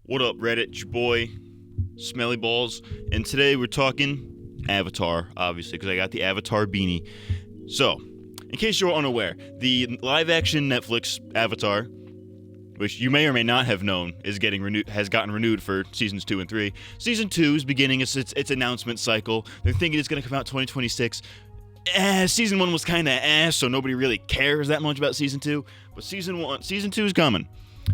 What up, Reddit? It's your boy, Smelly Balls, and today we're talking Avatar, obviously, because I got the Avatar beanie. So, in case you're unaware, the live-action Netflix Avatar, which you may or may not have known, has gotten renewed for seasons 2 and 3. Season 2 is beginning its announcement cycle. They're thinking it's going to come out 2026. Season 1 was kind of so nobody really cares that much about Season 2. But Season 2 is coming.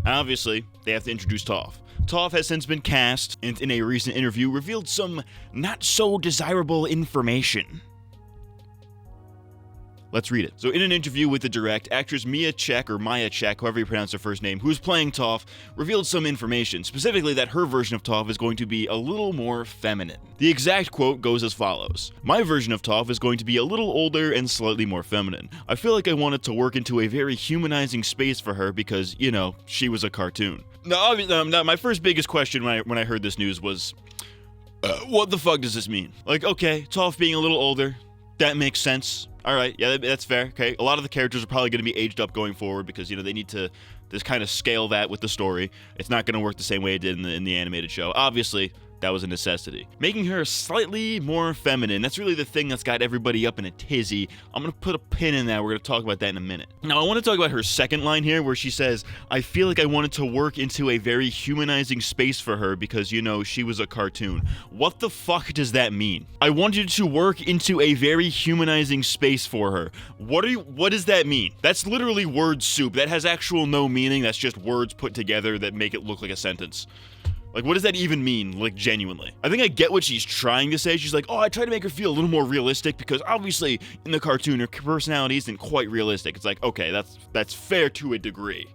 Obviously, they have to introduce Toph. Toph has since been cast and in a recent interview revealed some not-so-desirable information. Let's read it. So in an interview with The Direct, actress Maya Chek, however you pronounce her first name, who's playing Toph, revealed some information, specifically that her version of Toph is going to be a little more feminine. The exact quote goes as follows: "My version of Toph is going to be a little older and slightly more feminine. I feel like I wanted to work into a very humanizing space for her because, you know, she was a cartoon." Now, my first biggest question when I heard this news was, what the fuck does this mean? Like, okay, Toph being a little older, that makes sense. All right, yeah, that's fair. Okay, a lot of the characters are probably going to be aged up going forward because, you know, they need to just kind of scale that with the story. It's not going to work the same way it did in the animated show. Obviously, that was a necessity. Making her slightly more feminine, that's really the thing that's got everybody up in a tizzy. I'm going to put a pin in that. We're going to talk about that in a minute. Now, I want to talk about her second line here where she says, "I feel like I wanted to work into a very humanizing space for her because, you know, she was a cartoon." What the fuck does that mean? I wanted to work into a very humanizing space for her. What does that mean? That's literally word soup. That has actual no meaning. That's just words put together that make it look like a sentence. Like, what does that even mean, like, genuinely? I think I get what she's trying to say. She's like, oh, I try to make her feel a little more realistic because obviously in the cartoon her personality isn't quite realistic. It's like, okay, that's fair to a degree.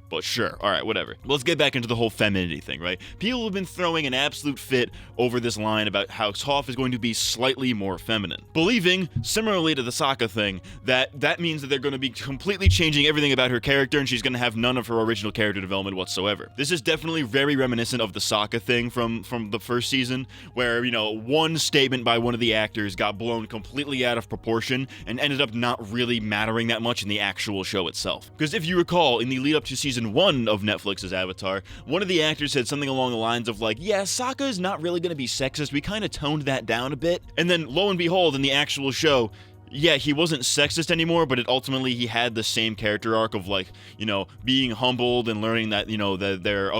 But sure, alright, whatever. Let's get back into the whole femininity thing, right? People have been throwing an absolute fit over this line about how Toph is going to be slightly more feminine. Believing, similarly to the Sokka thing, that means that they're going to be completely changing everything about her character and she's going to have none of her original character development whatsoever. This is definitely very reminiscent of the Sokka thing from the first season, where, you know, one statement by one of the actors got blown completely out of proportion and ended up not really mattering that much in the actual show itself. Because if you recall, in the lead up to season 1 of Netflix's Avatar, one of the actors said something along the lines of like, yeah, Sokka is not really going to be sexist, we kind of toned that down a bit. And then lo and behold, in the actual show, yeah, he wasn't sexist anymore, but ultimately he had the same character arc of, like, you know, being humbled and learning that, you know, that there are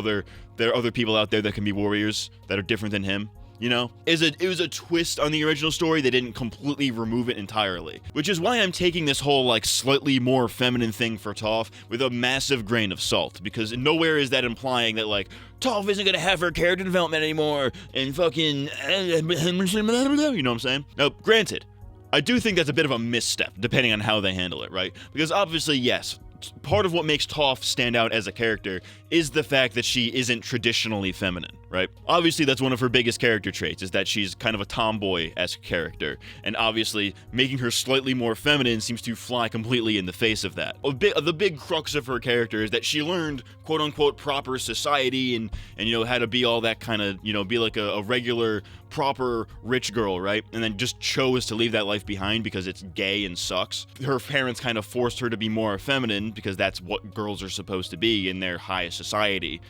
other people out there that can be warriors that are different than him. You know, it was a twist on the original story. They didn't completely remove it entirely, which is why I'm taking this whole, like, slightly more feminine thing for Toph with a massive grain of salt, because nowhere is that implying that, like, Toph isn't gonna have her character development anymore and fucking you know what I'm saying? Now, granted, I do think that's a bit of a misstep depending on how they handle it, right? Because obviously, yes, part of what makes Toph stand out as a character is the fact that she isn't traditionally feminine, right? Obviously, that's one of her biggest character traits, is that she's kind of a tomboy-esque character, and obviously, making her slightly more feminine seems to fly completely in the face of that. The big crux of her character is that she learned, quote-unquote, proper society and you know, how to be all that kind of, you know, be like a regular, proper, rich girl, right? And then just chose to leave that life behind because it's gay and sucks. Her parents kind of forced her to be more feminine because that's what girls are supposed to be in their high society,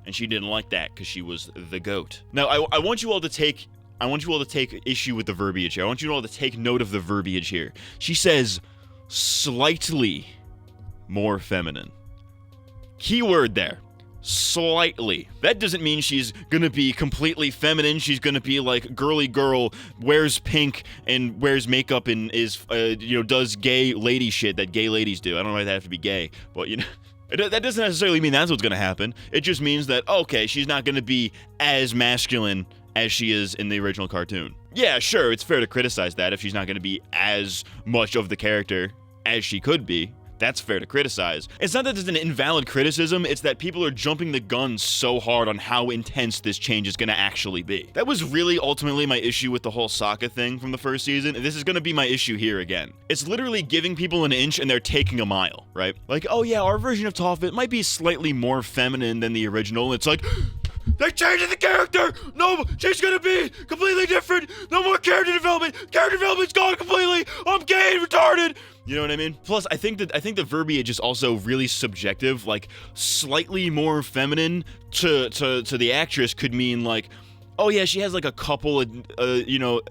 and she didn't like that because she was the goat. Now, I want you all to take issue with the verbiage here. I want you all to take note of the verbiage here. She says, slightly more feminine. Keyword there. Slightly. That doesn't mean she's gonna be completely feminine. She's gonna be like girly girl, wears pink and wears makeup and is, you know, does gay lady shit that gay ladies do. I don't know why they have to be gay, but, you know, that doesn't necessarily mean that's what's gonna happen. It just means that, okay, she's not gonna be as masculine as she is in the original cartoon. Yeah, sure, it's fair to criticize that if she's not gonna be as much of the character as she could be. That's fair to criticize. It's not that it's an invalid criticism, it's that people are jumping the gun so hard on how intense this change is gonna actually be. That was really ultimately my issue with the whole Sokka thing from the first season, and this is gonna be my issue here again. It's literally giving people an inch and they're taking a mile, right? Like, oh yeah, our version of Toph, it might be slightly more feminine than the original. It's like, they're changing the character! No, she's gonna be completely different! No more character development! Character development's gone completely! I'm gay and retarded! You know what I mean? Plus, I think the verbiage is also really subjective. Like, slightly more feminine to the actress could mean like, oh yeah, she has like a couple of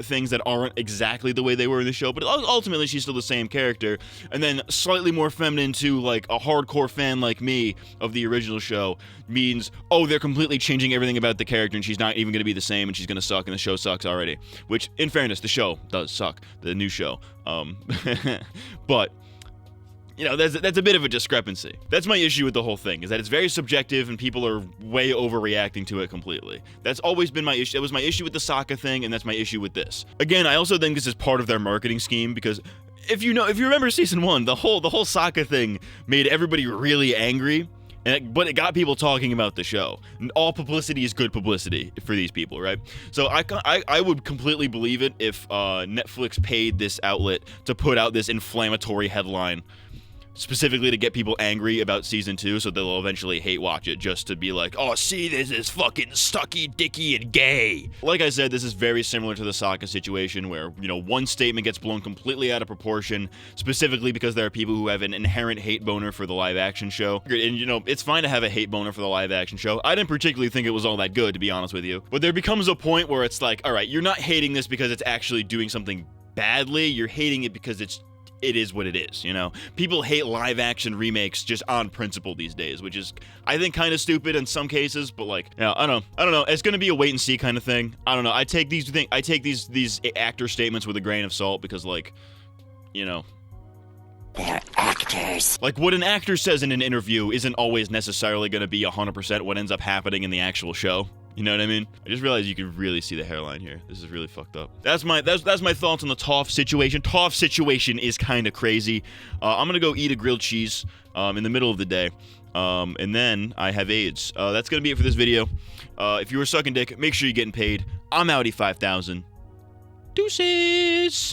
things that aren't exactly the way they were in the show, but ultimately she's still the same character. And then slightly more feminine to like a hardcore fan like me of the original show means, oh, they're completely changing everything about the character and she's not even going to be the same and she's going to suck and the show sucks already. Which, in fairness, the show does suck, the new show. But you know, that's a bit of a discrepancy. That's my issue with the whole thing, is that it's very subjective and people are way overreacting to it completely. That's always been my issue. That was my issue with the Sokka thing, and that's my issue with this. Again, I also think this is part of their marketing scheme, because if you remember season 1, the whole Sokka thing made everybody really angry. But it got people talking about the show. And all publicity is good publicity for these people, right? So I would completely believe it if Netflix paid this outlet to put out this inflammatory headline specifically to get people angry about season 2, so they'll eventually hate watch it, just to be like, oh, see, this is fucking sucky, dicky, and gay. Like I said, this is very similar to the Sokka situation, where, you know, one statement gets blown completely out of proportion, specifically because there are people who have an inherent hate boner for the live action show. And, you know, it's fine to have a hate boner for the live action show. I didn't particularly think it was all that good, to be honest with you. But there becomes a point where it's like, all right, you're not hating this because it's actually doing something badly, you're hating it because it is what it is, you know? People hate live action remakes just on principle these days, which is, I think, kind of stupid in some cases, but like, you know, I don't know. It's gonna be a wait and see kind of thing. I don't know. I take these actor statements with a grain of salt because, like, you know, they're actors. Like, what an actor says in an interview isn't always necessarily gonna be 100% what ends up happening in the actual show. You know what I mean? I just realized you can really see the hairline here. This is really fucked up. That's my thoughts on the Toph situation. Toph situation is kind of crazy. I'm gonna go eat a grilled cheese in the middle of the day, and then I have AIDS. That's gonna be it for this video. If you were sucking dick, make sure you're getting paid. I'm Audi 5000. Deuces.